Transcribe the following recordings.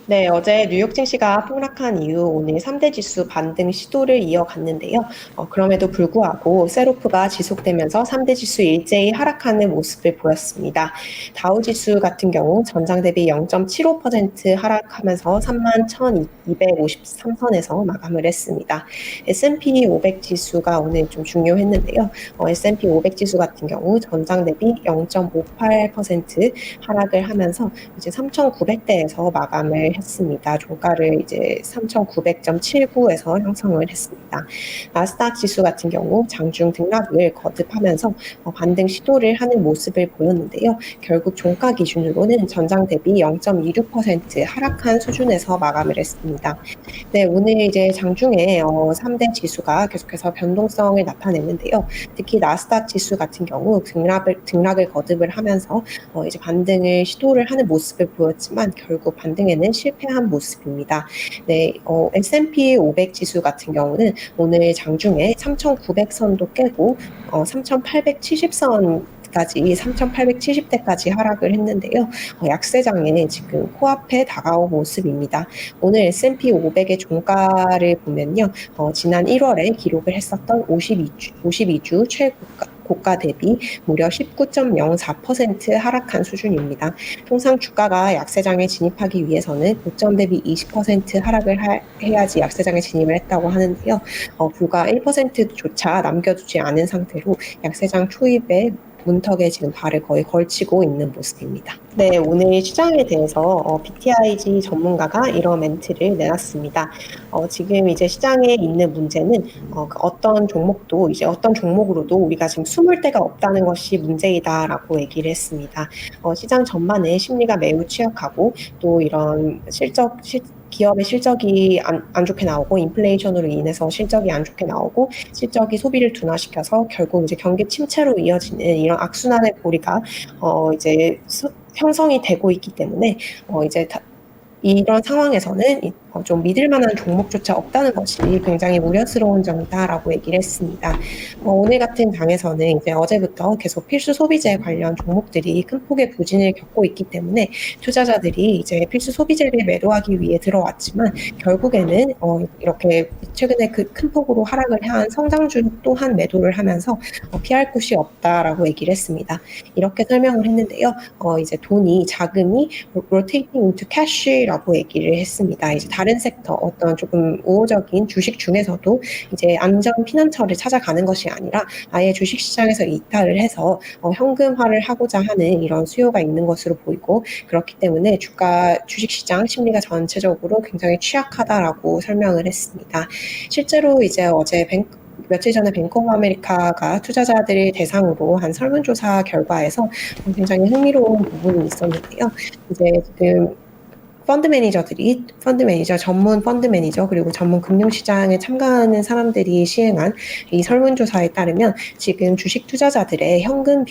네, 어제 뉴욕 증시가 폭락한 이후 오늘 3대 지수 반등 시도를 이어갔는데요. 그럼에도 불구하고 셀오프가 지속되면서 3대 지수 일제히 하락하는 모습을 보였습니다. 다우 지수 같은 경우 전장 대비 0.75% 하락하면서 31,253선에서 마감을 했습니다. S&P 500 지수가 오늘 좀 중요했는데요. S&P 500 지수 같은 경우 전장 대비 0.58% 하락을 하면서 이제 3,900대에서 마감을 했습니다. 종가를 이제 3,900.79에서 형성을 했습니다. 나스닥 지수 같은 경우 장중 등락을 거듭하면서 반등 시도를 하는 모습을 보였는데요. 결국 종가 기준으로는 전장 대비 0.26% 하락한 수준에서 마감을 했습니다. 네, 오늘 이제 장중에 3대 지수가 계속해서 변동성을 나타냈는데요. 특히 나스닥 지수 같은 경우 등락을 거듭을 하면서 이제 반등을 시도를 하는 모습을 보였지만 결국 반등에는 실패한 모습입니다. 네, S&P 500 지수 같은 경우는 오늘 장중에 3,900선도 깨고 3,870선까지 하락을 했는데요. 약세장에 지금 코앞에 다가온 모습입니다. 오늘 S&P 500의 종가를 보면요. 지난 1월에 기록을 했었던 52주 최고가 대비 무려 19.04% 하락한 수준입니다. 통상 주가가 약세장에 진입하기 위해서는 고점 대비 20% 하락을 해야지 약세장에 진입을 했다고 하는데요. 불과 1%조차 남겨두지 않은 상태로 약세장 초입에 문턱에 지금 발을 거의 걸치고 있는 모습입니다. 네, 오늘 시장에 대해서 BTIG 전문가가 이런 멘트를 내놨습니다. 지금 이제 시장에 있는 문제는 어떤 종목도 이제 어떤 종목으로도 우리가 지금 숨을 데가 없다는 것이 문제이다라고 얘기를 했습니다. 시장 전반의 심리가 매우 취약하고 또 이런 기업의 실적이 안 좋게 나오고 인플레이션으로 인해서 실적이 안 좋게 나오고 실적이 소비를 둔화시켜서 결국 이제 경기 침체로 이어지는 이런 악순환의 고리가 이제 형성이 되고 있기 때문에 이제 이런 상황에서는 좀 믿을 만한 종목조차 없다는 것이 굉장히 우려스러운 점이다라고 얘기를 했습니다. 오늘 같은 장에서는 이제 어제부터 계속 필수 소비재 관련 종목들이 큰 폭의 부진을 겪고 있기 때문에 투자자들이 이제 필수 소비재를 매도하기 위해 들어왔지만 결국에는 이렇게 최근에 그 큰 폭으로 하락을 한 성장주 또한 매도를 하면서 피할 곳이 없다라고 얘기를 했습니다. 이렇게 설명을 했는데요. 이제 자금이 rotating into cash라고 얘기를 했습니다. 이제 다른 섹터, 어떤 조금 우호적인 주식 중에서도 이제 안전 피난처를 찾아가는 것이 아니라 아예 주식 시장에서 이탈을 해서 현금화를 하고자 하는 이런 수요가 있는 것으로 보이고 그렇기 때문에 주식 시장 심리가 전체적으로 굉장히 취약하다라고 설명을 했습니다. 실제로 이제 며칠 전에 뱅크 오브 아메리카가 투자자들을 대상으로 한 설문조사 결과에서 굉장히 흥미로운 부분이 있었는데요. 이제 지금 전문 펀드 매니저, 그리고 전문 금융시장에 참가하는 사람들이 시행한 이 설문조사에 따르면 지금 주식 투자자들의 현금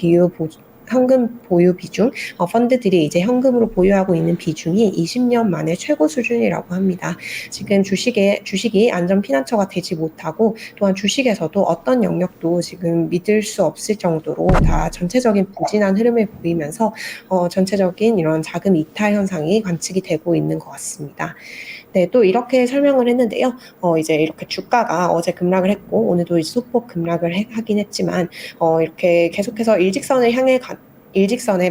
보유 비중, 펀드들이 이제 현금으로 보유하고 있는 비중이 20년 만에 최고 수준이라고 합니다. 지금 주식이 안전 피난처가 되지 못하고 또한 주식에서도 어떤 영역도 지금 믿을 수 없을 정도로 다 전체적인 부진한 흐름을 보이면서 전체적인 이런 자금 이탈 현상이 관측이 되고 있는 것 같습니다. 네, 또 이렇게 설명을 했는데요. 이제 이렇게 주가가 어제 급락을 했고 오늘도 소폭 급락을 하긴 했지만 이렇게 계속해서 일직선의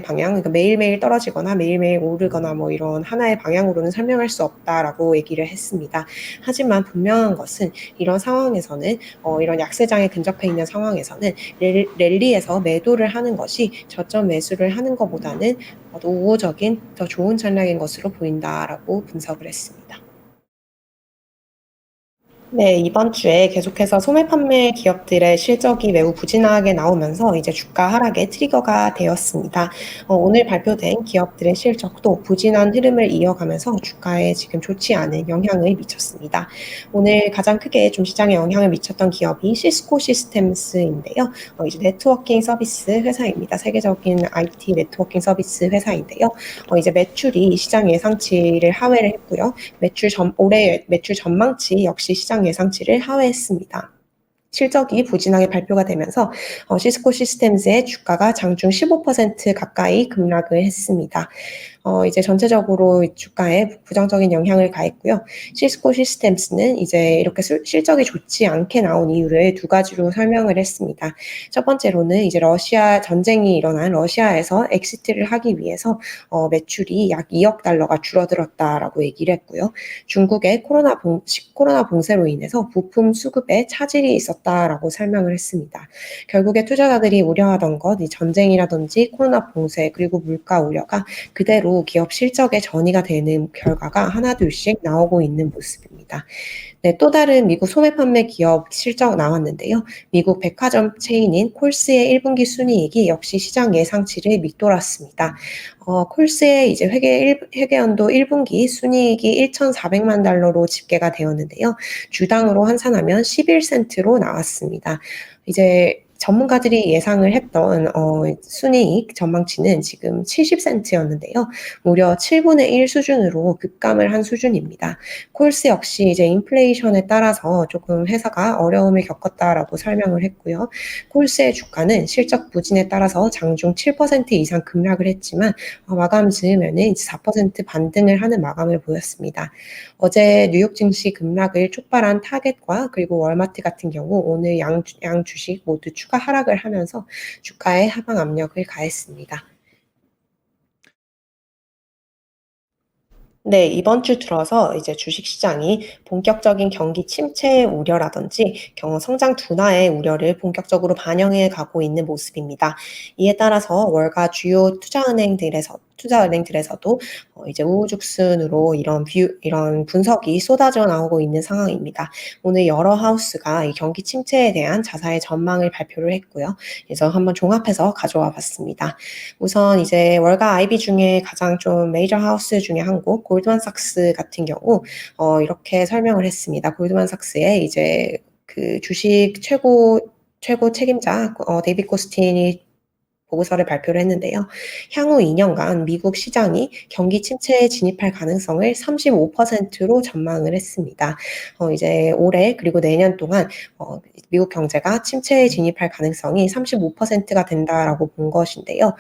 방향, 그러니까 매일매일 떨어지거나 매일매일 오르거나 뭐 이런 하나의 방향으로는 설명할 수 없다라고 얘기를 했습니다. 하지만 분명한 것은 이런 상황에서는 이런 약세장에 근접해 있는 상황에서는 랠리에서 매도를 하는 것이 저점 매수를 하는 것보다는 더 우호적인, 더 좋은 전략인 것으로 보인다라고 분석을 했습니다. 네, 이번 주에 계속해서 소매 판매 기업들의 실적이 매우 부진하게 나오면서 이제 주가 하락의 트리거가 되었습니다. 오늘 발표된 기업들의 실적도 부진한 흐름을 이어가면서 주가에 지금 좋지 않은 영향을 미쳤습니다. 오늘 가장 크게 좀 시장에 영향을 미쳤던 기업이 시스코 시스템스인데요. 이제 네트워킹 서비스 회사입니다. 세계적인 IT 네트워킹 서비스 회사인데요. 이제 매출이 시장 예상치를 하회를 했고요. 올해 매출 전망치 역시 시장 예상치를 하회했습니다. 실적이 부진하게 발표가 되면서 시스코 시스템즈의 주가가 장중 15% 가까이 급락을 했습니다. 이제 전체적으로 주가에 부정적인 영향을 가했고요. 시스코 시스템스는 이제 이렇게 실적이 좋지 않게 나온 이유를 두 가지로 설명을 했습니다. 첫 번째로는 이제 러시아 전쟁이 일어난 러시아에서 엑시트를 하기 위해서 매출이 약 2억 달러가 줄어들었다라고 얘기를 했고요. 중국의 코로나 봉쇄로 인해서 부품 수급에 차질이 있었다라고 설명을 했습니다. 결국에 투자자들이 우려하던 것, 이 전쟁이라든지 코로나 봉쇄 그리고 물가 우려가 그대로 기업 실적에 전이가 되는 결과가 하나둘씩 나오고 있는 모습입니다. 네, 또 다른 미국 소매 판매 기업 실적 나왔는데요. 미국 백화점 체인인 콜스의 1분기 순이익이 역시 시장 예상치를 밑돌았습니다. 콜스의 이제 회계연도 1분기 순이익이 1,400만 달러로 집계가 되었는데요. 주당으로 환산하면 11센트로 나왔습니다. 이제 전문가들이 예상을 했던 순이익 전망치는 지금 70센트였는데요. 무려 7분의 1 수준으로 급감을 한 수준입니다. 콜스 역시 이제 인플레이션에 따라서 조금 회사가 어려움을 겪었다라고 설명을 했고요. 콜스의 주가는 실적 부진에 따라서 장중 7% 이상 급락을 했지만 마감 즈음에는 4% 반등을 하는 마감을 보였습니다. 어제 뉴욕 증시 급락을 촉발한 타겟과 그리고 월마트 같은 경우 오늘 양 주식 모두 추가 하락을 하면서 주가에 하방 압력을 가했습니다. 네, 이번 주 들어서 이제 주식시장이 본격적인 경기 침체 우려라든지 성장 둔화의 우려를 본격적으로 반영해 가고 있는 모습입니다. 이에 따라서 월가 주요 투자은행들에서도 이제 우후죽순으로 이런 분석이 쏟아져 나오고 있는 상황입니다. 오늘 여러 하우스가 이 경기 침체에 대한 자사의 전망을 발표를 했고요. 그래서 한번 종합해서 가져와 봤습니다. 우선 이제 월가 IB 중에 가장 좀 메이저 하우스 중에 한 곳, 골드만삭스 같은 경우 이렇게 설명을 했습니다. 골드만삭스의 이제 그 주식 최고 책임자 데이빗 코스틴이 보고서를 발표를 했는데요. 향후 2년간 미국 시장이 경기 침체에 진입할 가능성을 35%로 전망을 했습니다. 이제 올해 그리고 내년 동안 미국 경제가 침체에 진입할 가능성이 35%가 된다라고 본 것인데요.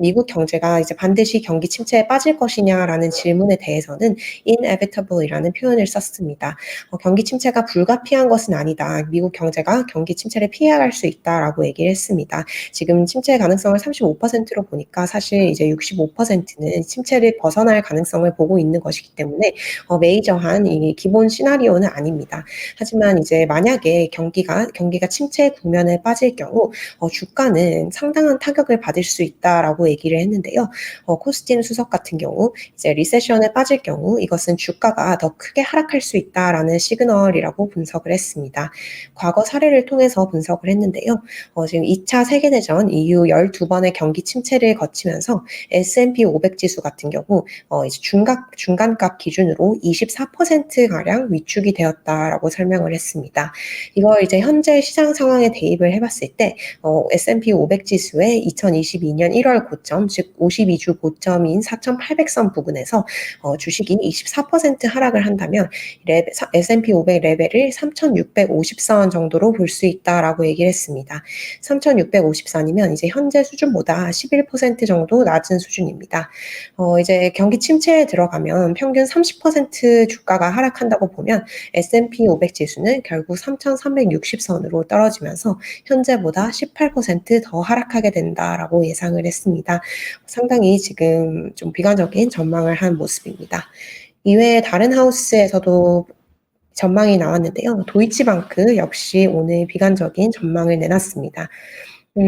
미국 경제가 이제 반드시 경기 침체에 빠질 것이냐라는 질문에 대해서는 inevitable이라는 표현을 썼습니다. 경기 침체가 불가피한 것은 아니다. 미국 경제가 경기 침체를 피해갈 수 있다라고 얘기를 했습니다. 지금 침체 가능성을 35%로 보니까 사실 이제 65%는 침체를 벗어날 가능성을 보고 있는 것이기 때문에 메이저한 이 기본 시나리오는 아닙니다. 하지만 이제 만약에 경기가 침체 국면에 빠질 경우 주가는 상당한 타격을 받을 수 있다라고 얘기를 했는데요. 코스틴 수석 같은 경우 이제 리세션에 빠질 경우 이것은 주가가 더 크게 하락할 수 있다라는 시그널이라고 분석을 했습니다. 과거 사례를 통해서 분석을 했는데요. 지금 2차 세계대전 이후 12번의 경기 침체를 거치면서 S&P 500 지수 같은 경우 이제 중간값 기준으로 24%가량 위축이 되었다라고 설명을 했습니다. 이걸 이제 현재 시장 상황에 대입을 해봤을 때 S&P 500 지수의 2022년 1월 고점, 즉 52주 고점인 4,800선 부근에서 주식이 24% 하락을 한다면 S&P 500 레벨을 3,650선 정도로 볼 수 있다라고 얘기를 했습니다. 3,650선이면 이제 현재 수준보다 11% 정도 낮은 수준입니다. 이제 경기 침체에 들어가면 평균 30% 주가가 하락한다고 보면 S&P 500 지수는 결국 3,360선으로 떨어지면서 현재보다 18% 더 하락하게 된다라고 예상을 했습니다. 상당히 지금 좀 비관적인 전망을 한 모습입니다. 이외에 다른 하우스에서도 전망이 나왔는데요. 도이치방크 역시 오늘 비관적인 전망을 내놨습니다.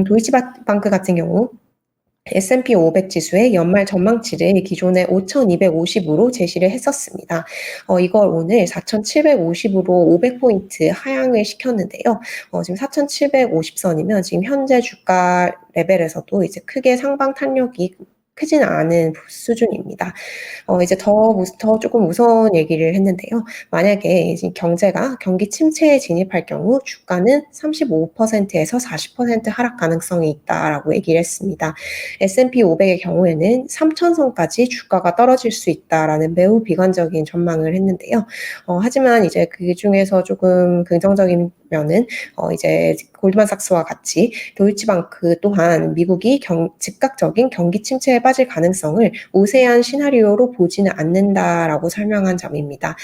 도이치방크 같은 경우 S&P 500 지수의 연말 전망치를 기존에 5,250으로 제시를 했었습니다. 이걸 오늘 4,750으로 500포인트 하향을 시켰는데요. 지금 4,750선이면 지금 현재 주가 레벨에서도 이제 크게 상방 탄력이 크지는 않은 수준입니다. 이제 더 조금 무서운 얘기를 했는데요. 만약에 이제 경제가 경기 침체에 진입할 경우 주가는 35%에서 40% 하락 가능성이 있다라고 얘기를 했습니다. S&P 500의 경우에는 3,000선까지 주가가 떨어질 수 있다라는 매우 비관적인 전망을 했는데요. 하지만 이제 그중에서 조금 긍정적인 면은 이제 골드만삭스와 같이 도이치방크 또한 미국이 즉각적인 경기 침체에 빠질 가능성을 우세한 시나리오로 보지는 않는다라고 설명한 점입니다.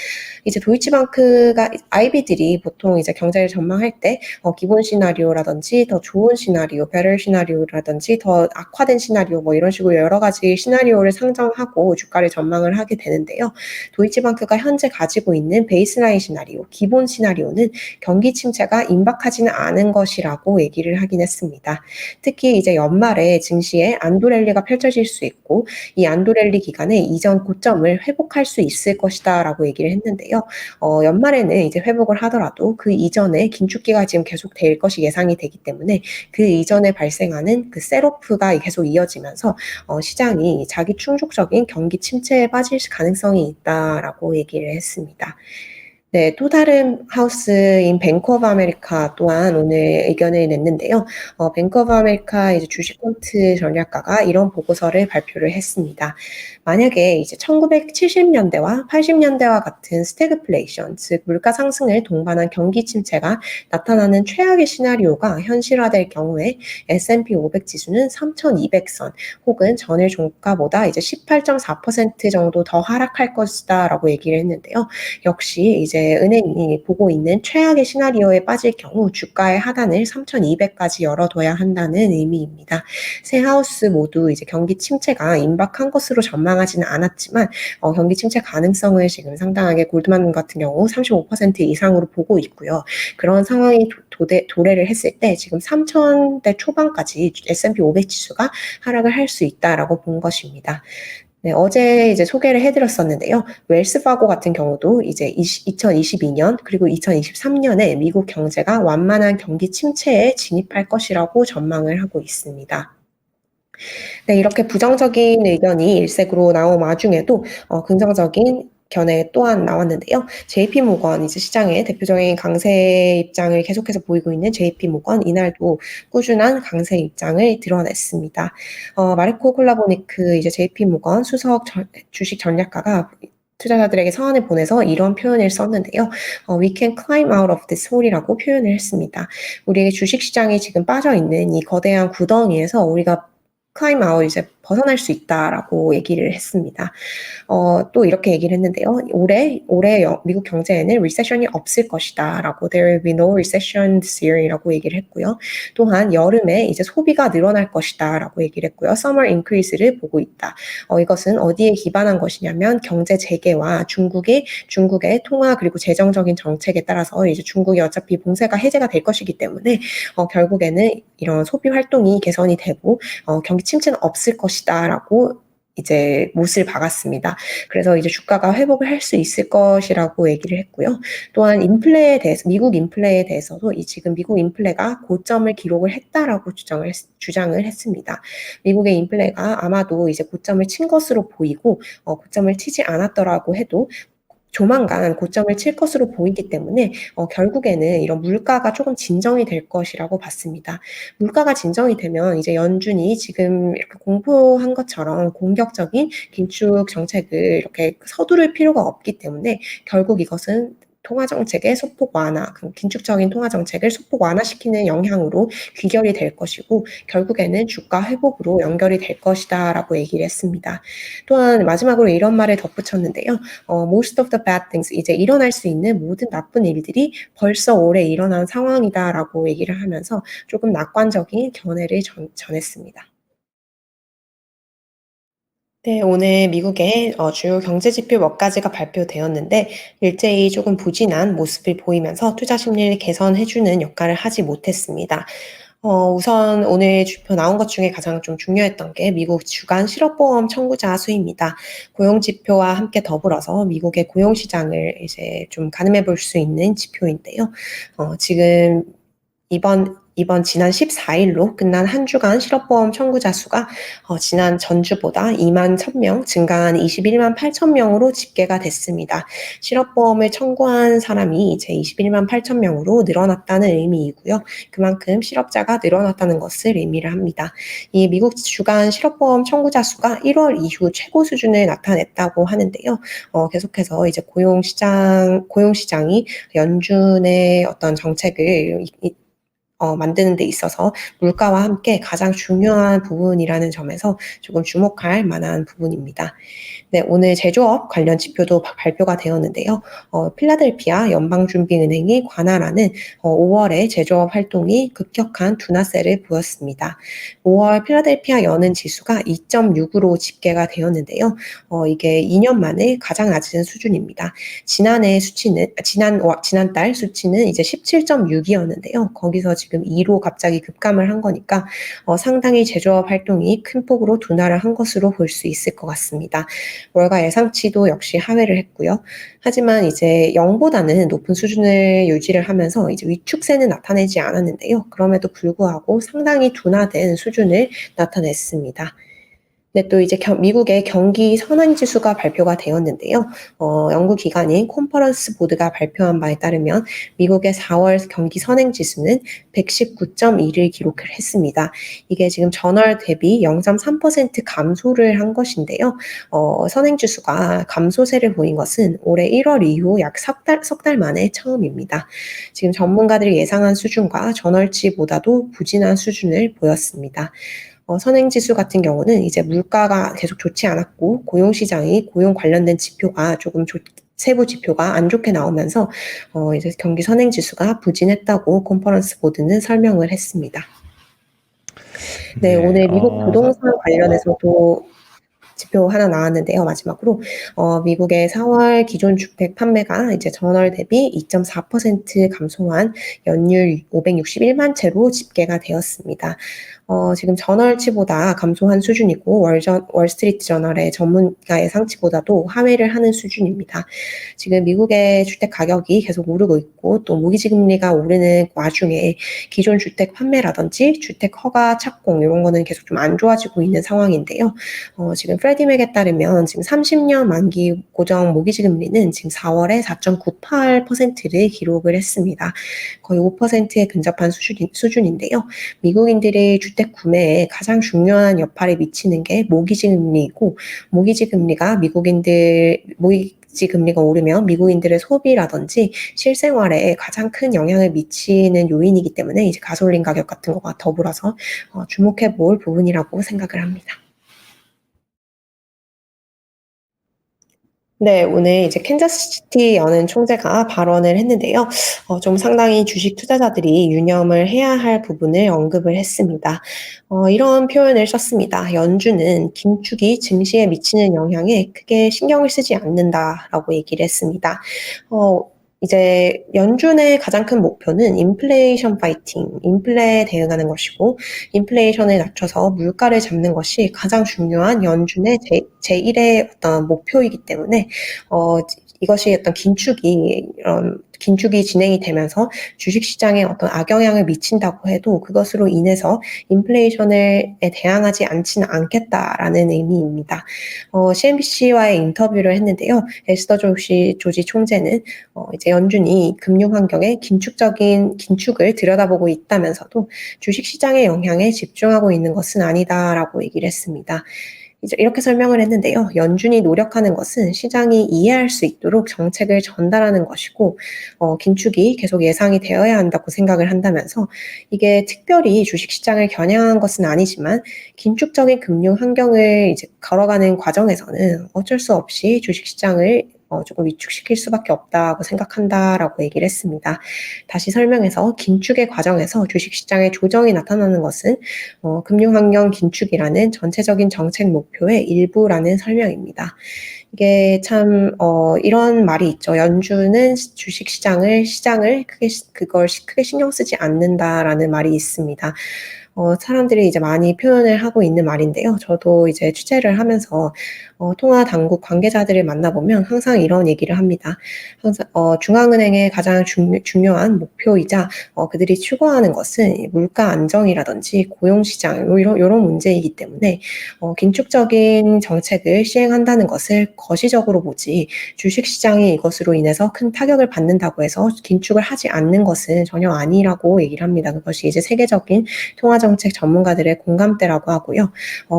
이제 도이치방크가 IB들이 보통 이제 경제를 전망할 때 기본 시나리오라든지 더 좋은 시나리오, better 시나리오라든지 더 악화된 시나리오 뭐 이런 식으로 여러 가지 시나리오를 상정하고 주가를 전망을 하게 되는데요. 도이치방크가 현재 가지고 있는 베이스라인 시나리오, 기본 시나리오는 경기 침체가 임박하지는 않은 것이라고 얘기를 하긴 했습니다. 특히 이제 연말에 증시에 안도랠리가 펼쳐질 수 있고 이 안도랠리 기간에 이전 고점을 회복할 수 있을 것이다라고 얘기를 했는데요. 연말에는 이제 회복을 하더라도 그 이전에 긴축기가 지금 계속 될 것이 예상이 되기 때문에 그 이전에 발생하는 그 셋오프가 계속 이어지면서 시장이 자기 충족적인 경기 침체에 빠질 가능성이 있다라고 얘기를 했습니다. 네, 또 다른 하우스인 뱅크 오브 아메리카 또한 오늘 의견을 냈는데요. 뱅크 오브 아메리카 이제 주식 펀트 전략가가 이런 보고서를 발표를 했습니다. 만약에 이제 1970년대와 80년대와 같은 스태그플레이션, 즉 물가 상승을 동반한 경기 침체가 나타나는 최악의 시나리오가 현실화될 경우에 S&P 500 지수는 3,200선 혹은 전일 종가보다 이제 18.4% 정도 더 하락할 것이다라고 얘기를 했는데요. 역시 이제 은행이 보고 있는 최악의 시나리오에 빠질 경우 주가의 하단을 3,200까지 열어둬야 한다는 의미입니다. 세 하우스 모두 이제 경기 침체가 임박한 것으로 전망하지는 않았지만 경기 침체 가능성을 지금 상당하게 골드만 같은 경우 35% 이상으로 보고 있고요. 그런 상황이 도래를 했을 때 지금 3,000대 초반까지 S&P 500 지수가 하락을 할 수 있다라고 본 것입니다. 네, 어제 이제 소개를 해드렸었는데요. 웰스파고 같은 경우도 이제 2022년 그리고 2023년에 미국 경제가 완만한 경기 침체에 진입할 것이라고 전망을 하고 있습니다. 네, 이렇게 부정적인 의견이 일색으로 나온 와중에도 긍정적인 견해 또한 나왔는데요. JP 모건 이제 시장의 대표적인 강세 입장을 계속해서 보이고 있는 JP 모건 이날도 꾸준한 강세 입장을 드러냈습니다. 마르코 콜라보니크 이제 JP 모건 수석 주식 전략가가 투자자들에게 서한을 보내서 이런 표현을 썼는데요. We can climb out of this hole이라고 표현을 했습니다. 우리의 주식 시장이 지금 빠져 있는 이 거대한 구덩이에서 우리가 climb out 이제 벗어날 수 있다라고 얘기를 했습니다. 또 이렇게 얘기를 했는데요. 올해 미국 경제에는 리세션이 없을 것이다라고 there will be no recession this year이라고 얘기를 했고요. 또한 여름에 이제 소비가 늘어날 것이다라고 얘기를 했고요. summer increase를 보고 있다. 이것은 어디에 기반한 것이냐면 경제 재개와 중국의 통화 그리고 재정적인 정책에 따라서 이제 중국이 어차피 봉쇄가 해제가 될 것이기 때문에 결국에는 이런 소비 활동이 개선이 되고 경기 침체는 없을 것이다라고 이제 못을 박았습니다. 그래서 이제 주가가 회복을 할 수 있을 것이라고 얘기를 했고요. 또한 인플레에 대해서 미국 인플레에 대해서도 지금 미국 인플레가 고점을 기록을 했다라고 주장을 했습니다. 미국의 인플레가 아마도 이제 고점을 친 것으로 보이고 고점을 치지 않았더라고 해도 조만간 고점을 칠 것으로 보이기 때문에 결국에는 이런 물가가 조금 진정이 될 것이라고 봤습니다. 물가가 진정이 되면 이제 연준이 지금 이렇게 공포한 것처럼 공격적인 긴축 정책을 이렇게 서두를 필요가 없기 때문에 결국 이것은 통화정책의 소폭 완화, 긴축적인 통화정책을 소폭 완화시키는 영향으로 귀결이 될 것이고 결국에는 주가 회복으로 연결이 될 것이다라고 얘기를 했습니다. 또한 마지막으로 이런 말을 덧붙였는데요. Most of the bad things, 이제 일어날 수 있는 모든 나쁜 일들이 벌써 올해 일어난 상황이다라고 얘기를 하면서 조금 낙관적인 견해를 전했습니다. 네, 오늘 미국의 주요 경제 지표 몇 가지가 발표되었는데 일제히 조금 부진한 모습을 보이면서 투자 심리를 개선해주는 역할을 하지 못했습니다. 우선 오늘 주표 나온 것 중에 가장 좀 중요했던 게 미국 주간 실업보험 청구자 수입니다. 고용 지표와 함께 더불어서 미국의 고용 시장을 이제 좀 가늠해 볼 수 있는 지표인데요. 지금 이번 이번 지난 14일로 끝난 한 주간 실업보험 청구자 수가 지난 전주보다 2만 1,000명 증가한 21만 8천 명으로 집계가 됐습니다. 실업보험을 청구한 사람이 이제 21만 8천 명으로 늘어났다는 의미이고요. 그만큼 실업자가 늘어났다는 것을 의미를 합니다. 이 미국 주간 실업보험 청구자 수가 1월 이후 최고 수준을 나타냈다고 하는데요. 계속해서 이제 고용시장이 연준의 어떤 정책을 만드는 데 있어서 물가와 함께 가장 중요한 부분이라는 점에서 조금 주목할 만한 부분입니다. 네, 오늘 제조업 관련 지표도 발표가 되었는데요. 필라델피아 연방준비은행이 관할하는 5월의 제조업 활동이 급격한 둔화세를 보였습니다. 5월 필라델피아 연은 지수가 2.6으로 집계가 되었는데요. 이게 2년 만에 가장 낮은 수준입니다. 지난달 수치는 이제 17.6이었는데요. 거기서 지금 2로 갑자기 급감을 한 거니까 상당히 제조업 활동이 큰 폭으로 둔화를 한 것으로 볼 수 있을 것 같습니다. 월가 예상치도 역시 하회를 했고요. 하지만 이제 0보다는 높은 수준을 유지를 하면서 이제 위축세는 나타내지 않았는데요. 그럼에도 불구하고 상당히 둔화된 수준을 나타냈습니다. 네, 또 이제 미국의 경기 선행 지수가 발표가 되었는데요. 연구 기관인 컨퍼런스 보드가 발표한 바에 따르면 미국의 4월 경기 선행 지수는 119.2를 기록을 했습니다. 이게 지금 전월 대비 0.3% 감소를 한 것인데요. 선행 지수가 감소세를 보인 것은 올해 1월 이후 약 석 달 만에 처음입니다. 지금 전문가들이 예상한 수준과 전월치보다도 부진한 수준을 보였습니다. 선행지수 같은 경우는 이제 물가가 계속 좋지 않았고 고용 관련된 지표가 조금 세부 지표가 안 좋게 나오면서 이제 경기 선행지수가 부진했다고 컨퍼런스 보드는 설명을 했습니다. 네, 오늘 미국 부동산 관련해서도 지표 하나 나왔는데요. 마지막으로 미국의 4월 기존 주택 판매가 이제 전월 대비 2.4% 감소한 연율 561만 채로 집계가 되었습니다. 지금 전월치보다 감소한 수준이고 월스트리트 저널의 전문가 예상치보다도 하회를 하는 수준입니다. 지금 미국의 주택 가격이 계속 오르고 있고 또 모기지 금리가 오르는 와중에 기존 주택 판매라든지 주택 허가 착공 이런 거는 계속 좀 안 좋아지고 있는 상황인데요. 지금 프레디맥에 따르면 지금 30년 만기 고정 모기지 금리는 지금 4월에 4.98%를 기록을 했습니다. 거의 5%에 근접한 수준인데요. 미국인들의 주택 구매에 가장 중요한 역할을 미치는 게 모기지 금리이고 모기지 금리가 오르면 미국인들의 소비라든지 실생활에 가장 큰 영향을 미치는 요인이기 때문에 이제 가솔린 가격 같은 거가 더불어서 주목해 볼 부분이라고 생각을 합니다. 네, 오늘 이제 캔자스시티 연은 총재가 발언을 했는데요. 좀 상당히 주식 투자자들이 유념을 해야 할 부분을 언급을 했습니다. 이런 표현을 썼습니다. 연준은 긴축이 증시에 미치는 영향에 크게 신경을 쓰지 않는다라고 얘기를 했습니다. 이제 연준의 가장 큰 목표는 인플레이션 파이팅, 인플레에 대응하는 것이고 인플레이션을 낮춰서 물가를 잡는 것이 가장 중요한 연준의 제1의 어떤 목표이기 때문에 이것이 어떤 긴축이 진행이 되면서 주식시장에 어떤 악영향을 미친다고 해도 그것으로 인해서 인플레이션에 대항하지 않지는 않겠다라는 의미입니다. CNBC와의 인터뷰를 했는데요. 에스더 조지 총재는 이제 연준이 금융 환경에 긴축을 들여다보고 있다면서도 주식시장의 영향에 집중하고 있는 것은 아니다라고 얘기를 했습니다. 이제 이렇게 설명을 했는데요. 연준이 노력하는 것은 시장이 이해할 수 있도록 정책을 전달하는 것이고 긴축이 계속 예상이 되어야 한다고 생각을 한다면서 이게 특별히 주식시장을 겨냥한 것은 아니지만 긴축적인 금융 환경을 이제 걸어가는 과정에서는 어쩔 수 없이 주식시장을 조금 위축시킬 수밖에 없다고 생각한다라고 얘기를 했습니다. 다시 설명해서 긴축의 과정에서 주식시장의 조정이 나타나는 것은 금융환경 긴축이라는 전체적인 정책 목표의 일부라는 설명입니다. 이게 참 이런 말이 있죠. 연준은 시장을 크게 신경 쓰지 않는다라는 말이 있습니다. 사람들이 이제 많이 표현을 하고 있는 말인데요. 저도 이제 취재를 하면서 통화 당국 관계자들을 만나보면 항상 이런 얘기를 합니다. 항상 중앙은행의 가장 중요한 목표이자 그들이 추구하는 것은 물가 안정이라든지 고용 시장 요런 문제이기 때문에 긴축적인 정책을 시행한다는 것을 거시적으로 보지 주식 시장이 이것으로 인해서 큰 타격을 받는다고 해서 긴축을 하지 않는 것은 전혀 아니라고 얘기를 합니다. 그것이 이제 세계적인 통화 정책 전문가들의 공감대라고 하고요.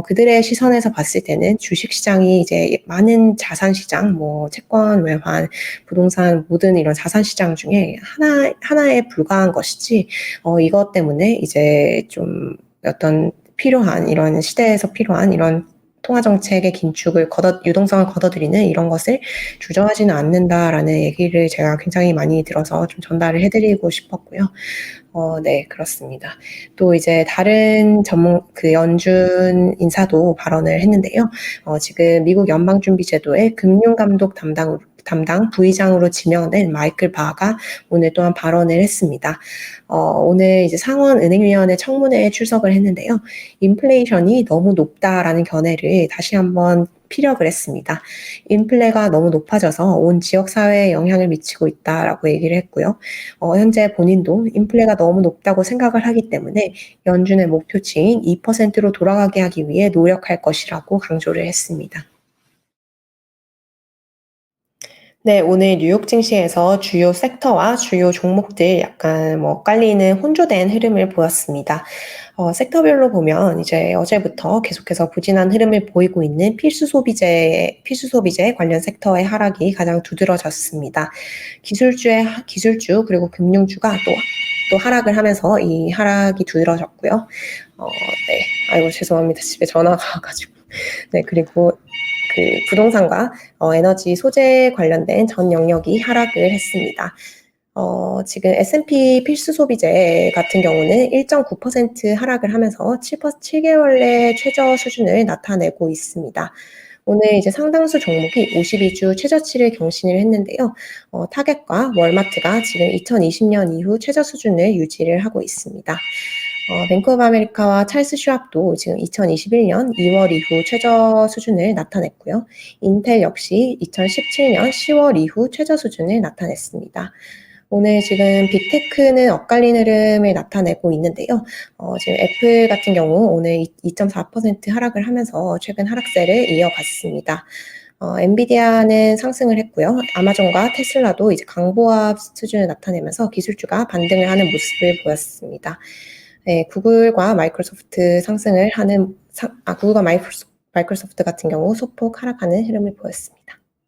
그들의 시선에서 봤을 때는 주식 시장이 이제 많은 자산 시장, 뭐 채권, 외환, 부동산 모든 이런 자산 시장 중에 하나에 불과한 것이지 이것 때문에 이제 좀 어떤 필요한 이런 시대에서 필요한 이런 통화 정책의 긴축을 유동성을 걷어들이는 이런 것을 주저하지는 않는다라는 얘기를 제가 굉장히 많이 들어서 좀 전달을 해드리고 싶었고요. 네, 그렇습니다. 또 이제 다른 연준 인사도 발언을 했는데요. 지금 미국 연방준비제도의 금융감독 담당 부의장으로 지명된 마이클 바가 오늘 또한 발언을 했습니다. 오늘 이제 상원은행위원회 청문회에 출석을 했는데요. 인플레이션이 너무 높다라는 견해를 다시 한번 피력을 했습니다. 인플레가 너무 높아져서 온 지역 사회에 영향을 미치고 있다라고 얘기를 했고요. 현재 본인도 인플레가 너무 높다고 생각을 하기 때문에 연준의 목표치인 2%로 돌아가게 하기 위해 노력할 것이라고 강조를 했습니다. 네, 오늘 뉴욕 증시에서 주요 섹터와 주요 종목들 약간 엇갈리는 혼조된 흐름을 보였습니다. 섹터별로 보면 이제 어제부터 계속해서 부진한 흐름을 보이고 있는 필수 소비재 관련 섹터의 하락이 가장 두드러졌습니다. 기술주 그리고 금융주가 또 하락을 하면서 이 하락이 두드러졌고요. 네. 아이고, 죄송합니다. 집에 전화가 와가지고. 네, 그리고 부동산과 에너지 소재 관련된 전 영역이 하락을 했습니다. 지금 S&P 필수 소비재 같은 경우는 1.9% 하락을 하면서 7개월 내 최저 수준을 나타내고 있습니다. 오늘 이제 상당수 종목이 52주 최저치를 경신을 했는데요. 타겟과 월마트가 지금 2020년 이후 최저 수준을 유지를 하고 있습니다. 뱅크 오브 아메리카와 찰스 슈왑도 지금 2021년 2월 이후 최저 수준을 나타냈고요. 인텔 역시 2017년 10월 이후 최저 수준을 나타냈습니다. 오늘 지금 빅테크는 엇갈린 흐름을 나타내고 있는데요. 지금 애플 같은 경우 오늘 2.4% 하락을 하면서 최근 하락세를 이어갔습니다. 엔비디아는 상승을 했고요. 아마존과 테슬라도 이제 강보합 수준을 나타내면서 기술주가 반등을 하는 모습을 보였습니다. 네, 구글과 마이크로소프트 구글과 마이크로소프트 같은 경우 소폭 하락하는 흐름을 보였습니다.